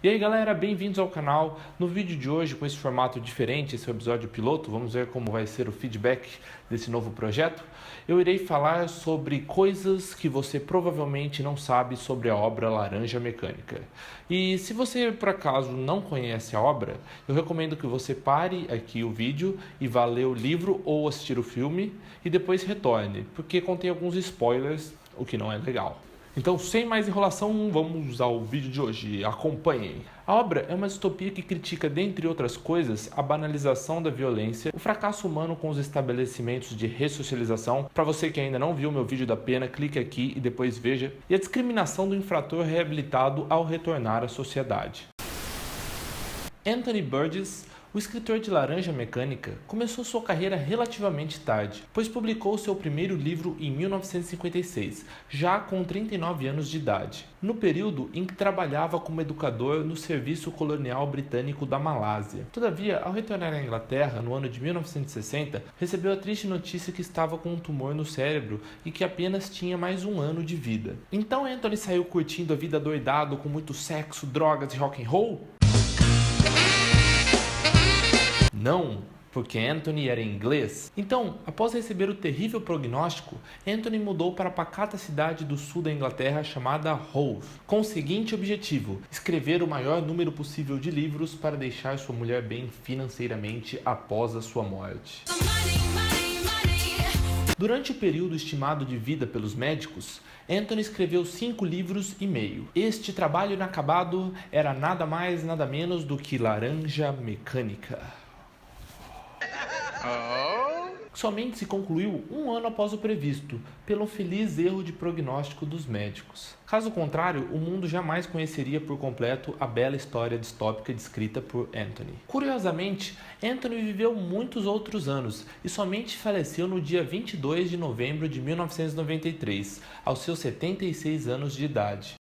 E aí galera, bem-vindos ao canal. No vídeo de hoje, com esse formato diferente, esse é o episódio piloto, vamos ver como vai ser o feedback desse novo projeto. Eu irei falar sobre coisas que você provavelmente não sabe sobre a obra Laranja Mecânica. E se você por acaso não conhece a obra, eu recomendo que você pare aqui o vídeo e vá ler o livro ou assistir o filme e depois retorne, porque contém alguns spoilers, o que não é legal. Então, sem mais enrolação, vamos ao vídeo de hoje. Acompanhem. A obra é uma distopia que critica, dentre outras coisas, a banalização da violência, o fracasso humano com os estabelecimentos de ressocialização. Para você que ainda não viu meu vídeo da pena, clique aqui e depois veja. E a discriminação do infrator reabilitado ao retornar à sociedade. Anthony Burgess, o escritor de Laranja Mecânica, começou sua carreira relativamente tarde, pois publicou seu primeiro livro em 1956, já com 39 anos de idade, no período em que trabalhava como educador no Serviço Colonial Britânico da Malásia. Todavia, ao retornar à Inglaterra no ano de 1960, recebeu a triste notícia que estava com um tumor no cérebro e que apenas tinha mais um ano de vida. Então Anthony saiu curtindo a vida adoidado com muito sexo, drogas e rock and roll? Não, porque Anthony era inglês. Então, após receber o terrível prognóstico, Anthony mudou para a pacata cidade do sul da Inglaterra chamada Hove, com o seguinte objetivo: escrever o maior número possível de livros para deixar sua mulher bem financeiramente após a sua morte. Durante o período estimado de vida pelos médicos, Anthony escreveu 5 livros e meio. Este trabalho inacabado era nada mais nada menos do que Laranja Mecânica. Somente se concluiu um ano após o previsto, pelo feliz erro de prognóstico dos médicos. Caso contrário, o mundo jamais conheceria por completo a bela história distópica descrita por Anthony. Curiosamente, Anthony viveu muitos outros anos e somente faleceu no dia 22 de novembro de 1993, aos seus 76 anos de idade.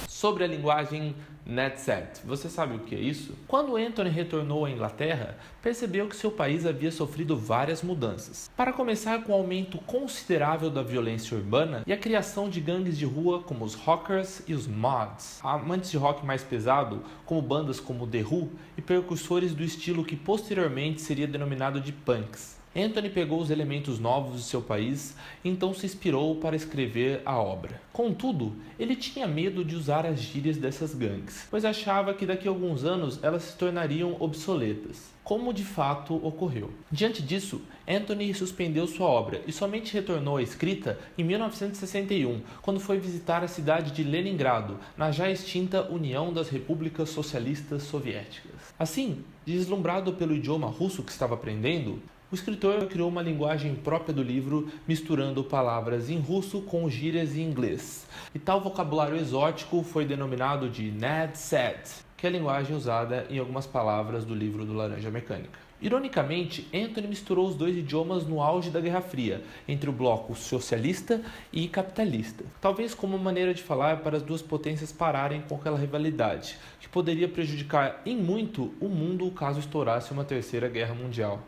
Sobre a linguagem NetSet. Você sabe o que é isso? Quando Anthony retornou à Inglaterra, percebeu que seu país havia sofrido várias mudanças. Para começar, com o aumento considerável da violência urbana e a criação de gangues de rua como os rockers e os mods, amantes de rock mais pesado, como bandas como The Who e precursores do estilo que posteriormente seria denominado de punks. Anthony pegou os elementos novos de seu país e então se inspirou para escrever a obra. Contudo, ele tinha medo de usar as gírias dessas gangues, pois achava que daqui a alguns anos elas se tornariam obsoletas, como de fato ocorreu. Diante disso, Anthony suspendeu sua obra e somente retornou à escrita em 1961, quando foi visitar a cidade de Leningrado, na já extinta União das Repúblicas Socialistas Soviéticas. Assim, deslumbrado pelo idioma russo que estava aprendendo, o escritor criou uma linguagem própria do livro, misturando palavras em russo com gírias em inglês. E tal vocabulário exótico foi denominado de NetSet, que é a linguagem usada em algumas palavras do livro do Laranja Mecânica. Ironicamente, Anthony misturou os dois idiomas no auge da Guerra Fria, entre o bloco socialista e capitalista. Talvez como uma maneira de falar para as duas potências pararem com aquela rivalidade, que poderia prejudicar em muito o mundo caso estourasse uma terceira guerra mundial.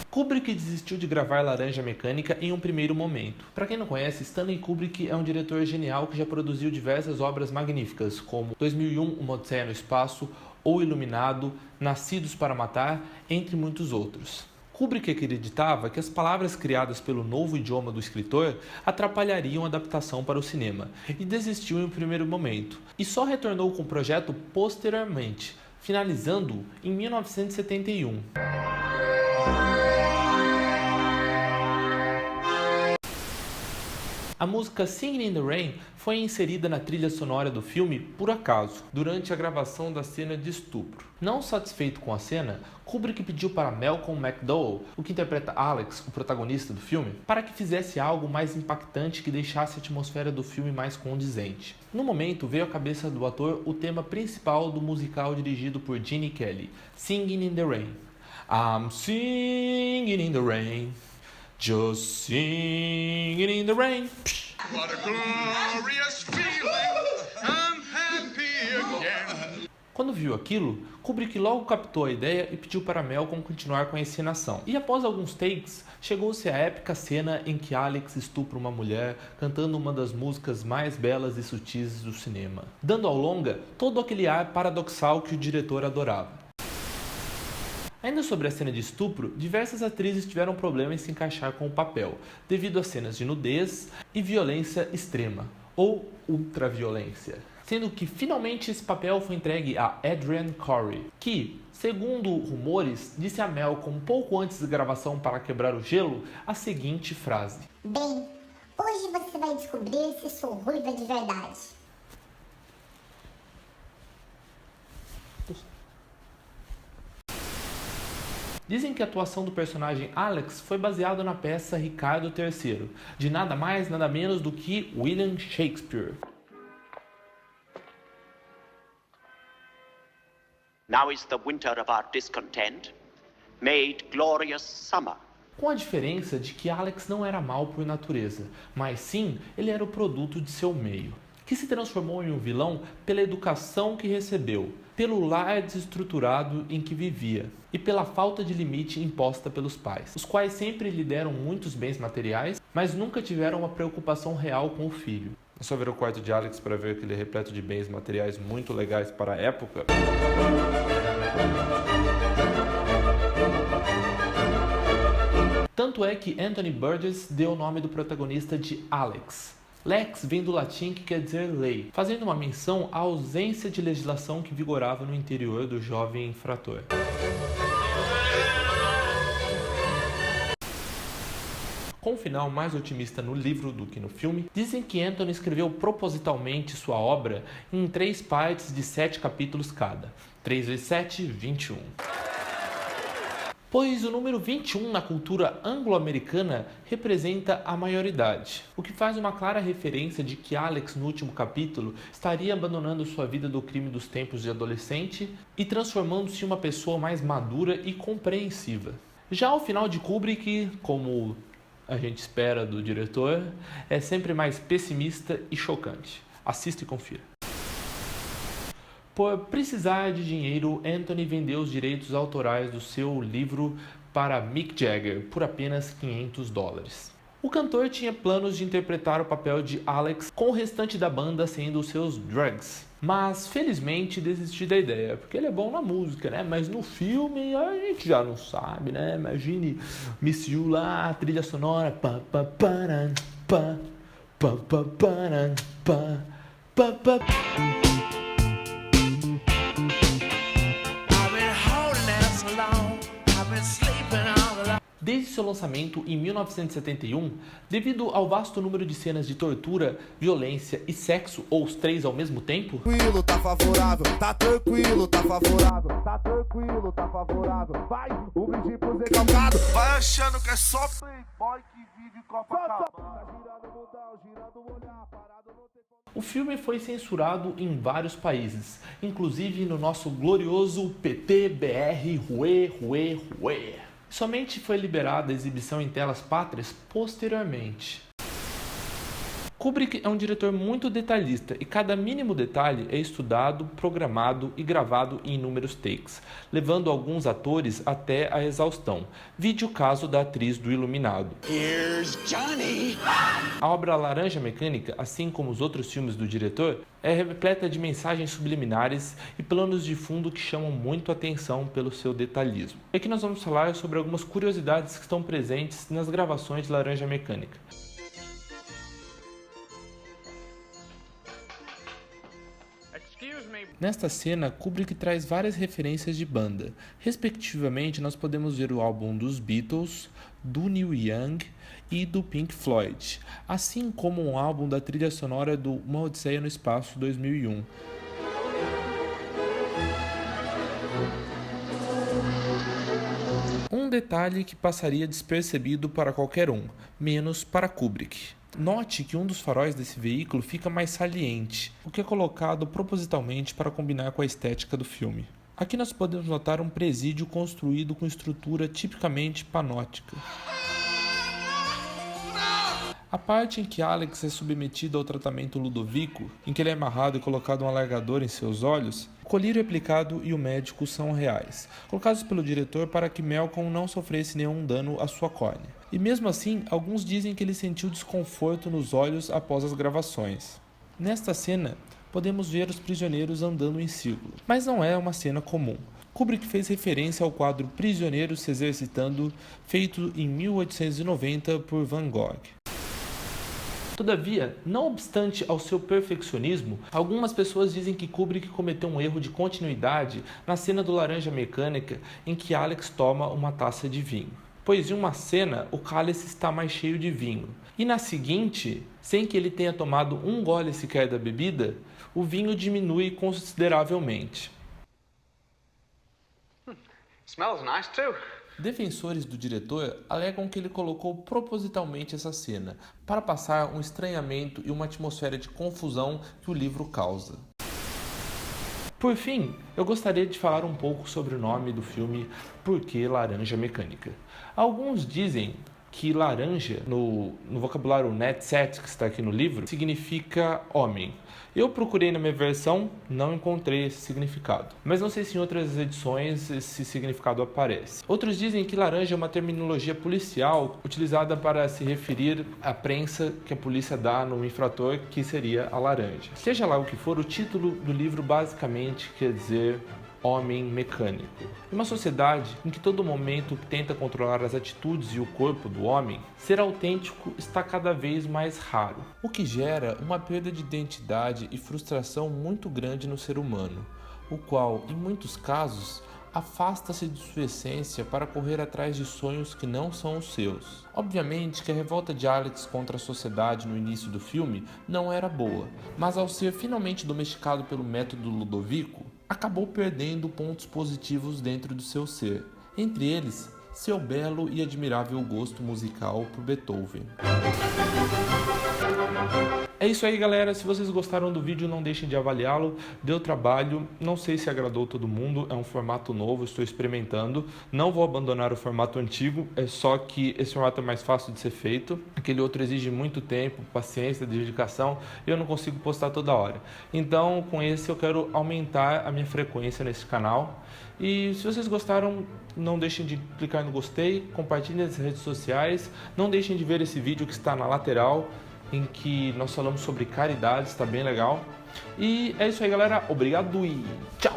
Kubrick desistiu de gravar Laranja Mecânica em um primeiro momento. Para quem não conhece, Stanley Kubrick é um diretor genial que já produziu diversas obras magníficas, como 2001, Uma Odisseia no Espaço, O Iluminado, Nascidos para Matar, entre muitos outros. Kubrick acreditava que as palavras criadas pelo novo idioma do escritor atrapalhariam a adaptação para o cinema, e desistiu em um primeiro momento, e só retornou com o projeto posteriormente, finalizando em 1971. A música Singing in the Rain foi inserida na trilha sonora do filme por acaso, durante a gravação da cena de estupro. Não satisfeito com a cena, Kubrick pediu para Malcolm McDowell, o que interpreta Alex, o protagonista do filme, para que fizesse algo mais impactante que deixasse a atmosfera do filme mais condizente. No momento, veio à cabeça do ator o tema principal do musical dirigido por Gene Kelly, Singing in the Rain. I'm singing in the rain. Just singing in the rain. What a glorious feeling. I'm happy again. Quando viu aquilo, Kubrick logo captou a ideia e pediu para Malcolm continuar com a encenação. E após alguns takes, chegou-se a épica cena em que Alex estupra uma mulher cantando uma das músicas mais belas e sutis do cinema, dando ao longa todo aquele ar paradoxal que o diretor adorava. Ainda sobre a cena de estupro, diversas atrizes tiveram problema em se encaixar com o papel, devido a cenas de nudez e violência extrema, ou ultraviolência. Sendo que finalmente esse papel foi entregue a Adrienne Corey, que, segundo rumores, disse a Malcolm pouco antes da gravação para quebrar o gelo a seguinte frase: "Bem, hoje você vai descobrir se sou ruiva de verdade." Dizem que a atuação do personagem Alex foi baseada na peça Ricardo III, de nada mais nada menos do que William Shakespeare. Now is the winter of our discontent, made glorious summer. Com a diferença de que Alex não era mau por natureza, mas sim ele era o produto de seu meio, que se transformou em um vilão pela educação que recebeu, pelo lar desestruturado em que vivia e pela falta de limite imposta pelos pais, os quais sempre lhe deram muitos bens materiais, mas nunca tiveram uma preocupação real com o filho. É só ver o quarto de Alex para ver que ele é repleto de bens materiais muito legais para a época. Tanto é que Anthony Burgess deu o nome do protagonista de Alex. Lex vem do latim que quer dizer lei, fazendo uma menção à ausência de legislação que vigorava no interior do jovem infrator. Com um final mais otimista no livro do que no filme, dizem que Anthony escreveu propositalmente sua obra em 3 partes de 7 capítulos cada. 3 vezes 7, 21. Pois o número 21 na cultura anglo-americana representa a maioridade, o que faz uma clara referência de que Alex, no último capítulo, estaria abandonando sua vida do crime dos tempos de adolescente e transformando-se em uma pessoa mais madura e compreensiva. Já o final de Kubrick, como a gente espera do diretor, é sempre mais pessimista e chocante. Assista e confira. Por precisar de dinheiro, Anthony vendeu os direitos autorais do seu livro para Mick Jagger por apenas $500. O cantor tinha planos de interpretar o papel de Alex, com o restante da banda sendo os seus drugs. Mas, felizmente, desistiu da ideia, porque ele é bom na música, né? Mas no filme a gente já não sabe, né? Imagine Miss You lá, a trilha sonora. Pa, pa, paran, pa, pa, pa, paran, pa, pa, pa. Desde seu lançamento em 1971, devido ao vasto número de cenas de tortura, violência e sexo, ou os 3 ao mesmo tempo, Tranquilo, tá favorável, tá tranquilo, tá favorável, tá tranquilo, tá favorável. Vai, o brinde pro Zé Calcado. Vai achando que é só playboy que vive Copacabana. o filme foi censurado em vários países, inclusive no nosso glorioso PT-BR Ruê. Somente foi liberada a exibição em telas pátrias posteriormente. Kubrick é um diretor muito detalhista e cada mínimo detalhe é estudado, programado e gravado em inúmeros takes, levando alguns atores até a exaustão. Vide o caso da atriz do Iluminado. Here's Johnny! A obra Laranja Mecânica, assim como os outros filmes do diretor, é repleta de mensagens subliminares e planos de fundo que chamam muito a atenção pelo seu detalhismo. E aqui nós vamos falar sobre algumas curiosidades que estão presentes nas gravações de Laranja Mecânica. Nesta cena, Kubrick traz várias referências de banda. Respectivamente, nós podemos ver o álbum dos Beatles, do Neil Young e do Pink Floyd, assim como um álbum da trilha sonora do Uma Odisseia no Espaço 2001. Um detalhe que passaria despercebido para qualquer um, menos para Kubrick. Note que um dos faróis desse veículo fica mais saliente, o que é colocado propositalmente para combinar com a estética do filme. Aqui nós podemos notar um presídio construído com estrutura tipicamente panóptica. A parte em que Alex é submetido ao tratamento Ludovico, em que ele é amarrado e colocado um alargador em seus olhos, colírio aplicado e o médico são reais, colocados pelo diretor para que Malcolm não sofresse nenhum dano à sua córnea. E mesmo assim, alguns dizem que ele sentiu desconforto nos olhos após as gravações. Nesta cena, podemos ver os prisioneiros andando em círculo, mas não é uma cena comum. Kubrick fez referência ao quadro Prisioneiros se Exercitando, feito em 1890 por Van Gogh. Todavia, não obstante ao seu perfeccionismo, algumas pessoas dizem que Kubrick cometeu um erro de continuidade na cena do Laranja Mecânica em que Alex toma uma taça de vinho. Pois em uma cena, o cálice está mais cheio de vinho, e na seguinte, sem que ele tenha tomado um gole sequer da bebida, o vinho diminui consideravelmente. Smells nice too. Defensores do diretor alegam que ele colocou propositalmente essa cena para passar um estranhamento e uma atmosfera de confusão que o livro causa. Por fim, eu gostaria de falar um pouco sobre o nome do filme Por que Laranja Mecânica? Alguns dizem que laranja, no vocabulário NetSet que está aqui no livro, significa homem. Eu procurei na minha versão, não encontrei esse significado. Mas não sei se em outras edições esse significado aparece. Outros dizem que laranja é uma terminologia policial utilizada para se referir à prensa que a polícia dá no infrator, que seria a laranja. Seja lá o que for, o título do livro basicamente quer dizer homem mecânico. Em uma sociedade em que todo momento tenta controlar as atitudes e o corpo do homem, ser autêntico está cada vez mais raro, o que gera uma perda de identidade e frustração muito grande no ser humano, o qual, em muitos casos, afasta-se de sua essência para correr atrás de sonhos que não são os seus. Obviamente que a revolta de Alex contra a sociedade no início do filme não era boa, mas ao ser finalmente domesticado pelo método Ludovico, acabou perdendo pontos positivos dentro do seu ser, entre eles seu belo e admirável gosto musical por Beethoven. É isso aí, galera. Se vocês gostaram do vídeo, não deixem de avaliá-lo. Deu trabalho, não sei se agradou todo mundo, é um formato novo, estou experimentando. Não vou abandonar o formato antigo, é só que esse formato é mais fácil de ser feito. Aquele outro exige muito tempo, paciência, dedicação, e eu não consigo postar toda hora. Então, com esse eu quero aumentar a minha frequência nesse canal. E se vocês gostaram, não deixem de clicar no gostei, compartilhem nas redes sociais, não deixem de ver esse vídeo que está na lateral, em que nós falamos sobre caridade, está bem legal. E é isso aí, galera. Obrigado e tchau!